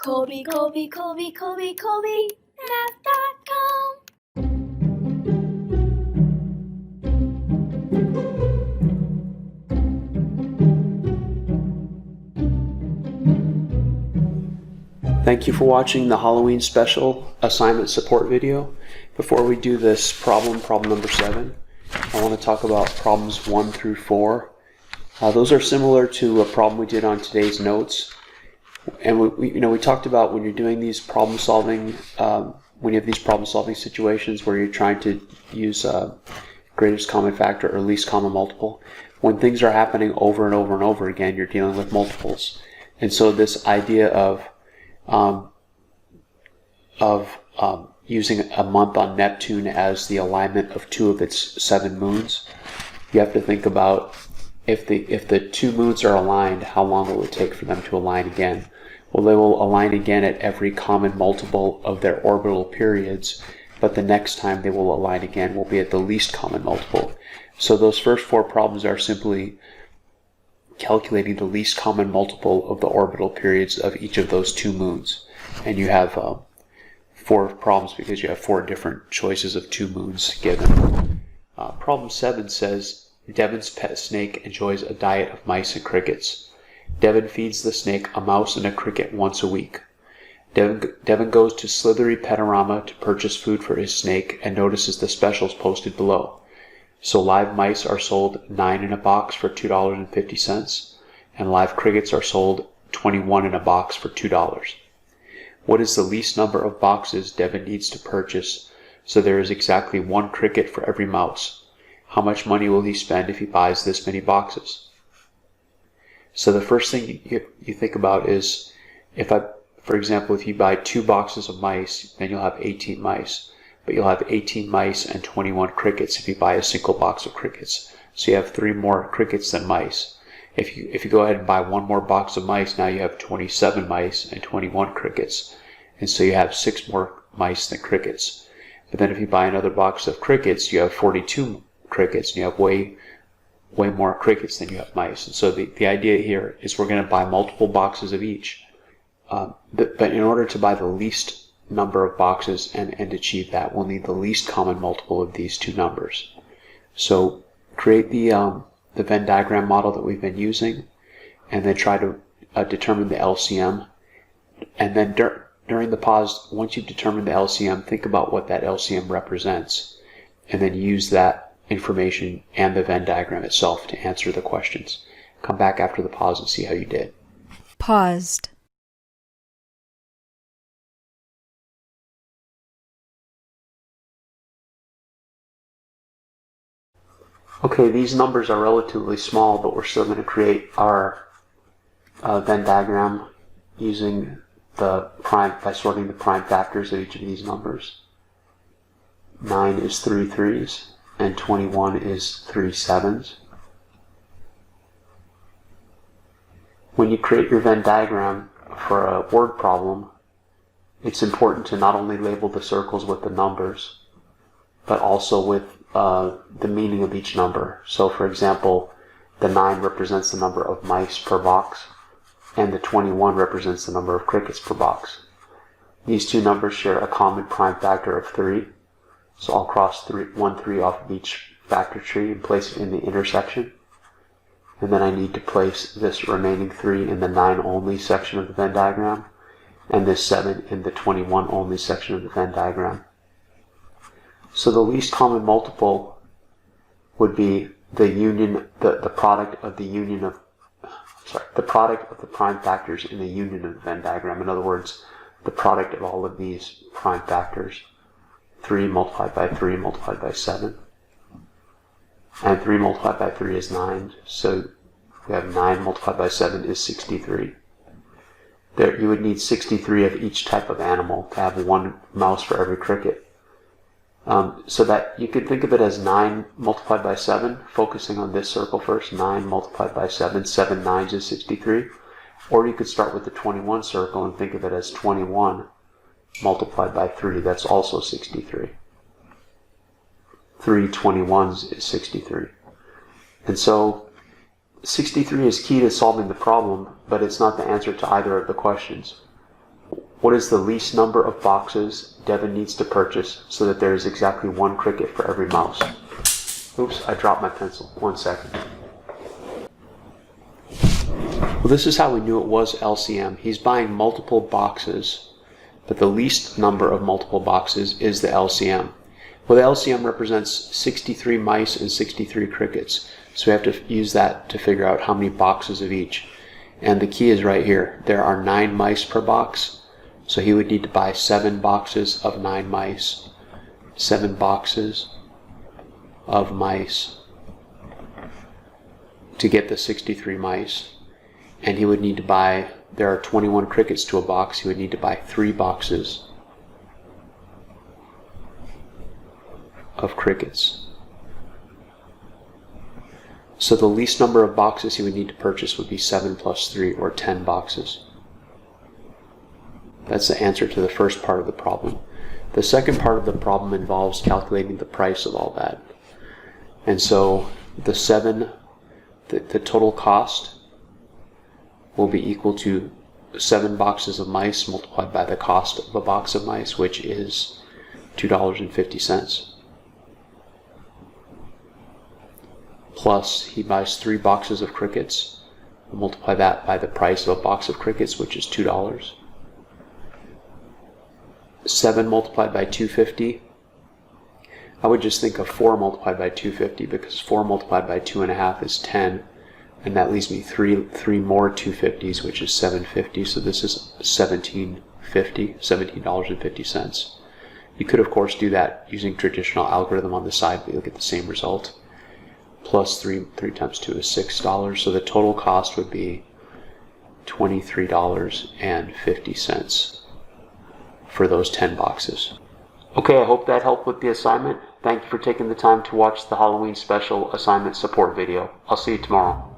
Colby, math.com. Thank you for watching the Halloween special assignment support video. Before we do this problem number 7, I want to talk about problems 1 through 4. Those are similar to a problem we did on today's notes. And we talked about when you're doing these problem solving, when you have these problem solving situations where you're trying to use greatest common factor or least common multiple, when things are happening over and over and over again, you're dealing with multiples. And so this idea of using a month on Neptune as the alignment of 2 of its 7 moons, you have to think about if the 2 moons are aligned, how long will it take for them to align again? Well, they will align again at every common multiple of their orbital periods, but the next time they will align again will be at the least common multiple. So those first 4 problems are simply calculating the least common multiple of the orbital periods of each of those 2 moons. And you have 4 problems because you have 4 different choices of 2 moons given. Problem 7 says, Devin's pet snake enjoys a diet of mice and crickets. Devin feeds the snake a mouse and a cricket once a week. Devin goes to Slithery Petorama to purchase food for his snake and notices the specials posted below. So live mice are sold 9 in a box for $2.50, and live crickets are sold 21 in a box for $2. What is the least number of boxes Devin needs to purchase so there is exactly 1 cricket for every mouse? How much money will he spend if he buys this many boxes? So the first thing you think about is, for example, if you buy 2 boxes of mice, then you'll have 18 mice. But you'll have 18 mice and 21 crickets if you buy a single box of crickets. So you have 3 more crickets than mice. If you go ahead and buy 1 more box of mice, now you have 27 mice and 21 crickets. And so you have 6 more mice than crickets. But then if you buy another box of crickets, you have 42 crickets, and you have way more crickets than you have mice. And so the idea here is we're going to buy multiple boxes of each. But in order to buy the least number of boxes and achieve that, we'll need the least common multiple of these 2 numbers. So create the Venn diagram model that we've been using, and then try to determine the LCM. And then during the pause, once you've determined the LCM, think about what that LCM represents, and then use that information and the Venn diagram itself to answer the questions. Come back after the pause and see how you did. Paused. Okay, these numbers are relatively small, but we're still going to create our Venn diagram using by sorting the prime factors of each of these numbers. 9 is 3 3s, and 21 is 3 7s. When you create your Venn diagram for a word problem, it's important to not only label the circles with the numbers, but also with the meaning of each number. So for example, the 9 represents the number of mice per box, and the 21 represents the number of crickets per box. These 2 numbers share a common prime factor of 3, so I'll cross 1 3 off of each factor tree and place it in the intersection. And then I need to place this remaining 3 in the 9 only section of the Venn diagram, and this 7 in the 21 only section of the Venn diagram. So the least common multiple would be the product of the prime factors in the union of the Venn diagram. In other words, the product of all of these prime factors. 3 multiplied by 3 multiplied by 7. And 3 multiplied by 3 is 9. So we have 9 multiplied by 7 is 63. You would need 63 of each type of animal to have 1 mouse for every cricket. So that you could think of it as 9 multiplied by 7, focusing on this circle first. 9 multiplied by 7, 7 nines is 63. Or you could start with the 21 circle and think of it as 21 multiplied by 3, that's also 63. 3 21s is 63. And so 63 is key to solving the problem, but it's not the answer to either of the questions. What is the least number of boxes Devin needs to purchase so that there is exactly one cricket for every mouse? Oops, I dropped my pencil. 1 second. Well, this is how we knew it was LCM. He's buying multiple boxes, but the least number of multiple boxes is the LCM. Well, the LCM represents 63 mice and 63 crickets, so we have to use that to figure out how many boxes of each. And the key is right here. There are 9 mice per box, so he would need to buy 7 boxes of 9 mice. 7 boxes of mice to get the 63 mice. And he would need to buy, there are 21 crickets to a box, he would need to buy 3 boxes of crickets. So the least number of boxes he would need to purchase would be 7 plus 3, or 10 boxes. That's the answer to the first part of the problem. The second part of the problem involves calculating the price of all that. And so the total cost will be equal to 7 boxes of mice multiplied by the cost of a box of mice, which is $2.50. Plus, he buys 3 boxes of crickets. We'll multiply that by the price of a box of crickets, which is $2. 7 multiplied by 250. I would just think of 4 multiplied by 250, because 4 multiplied by 2.5 is 10. And that leaves me three more 250s, which is $7.50. So this is $17.50. You could, of course, do that using traditional algorithm on the side, but you'll get the same result. Plus 3 times 2 is $6. So the total cost would be $23.50 for those 10 boxes. Okay, I hope that helped with the assignment. Thank you for taking the time to watch the Halloween special assignment support video. I'll see you tomorrow.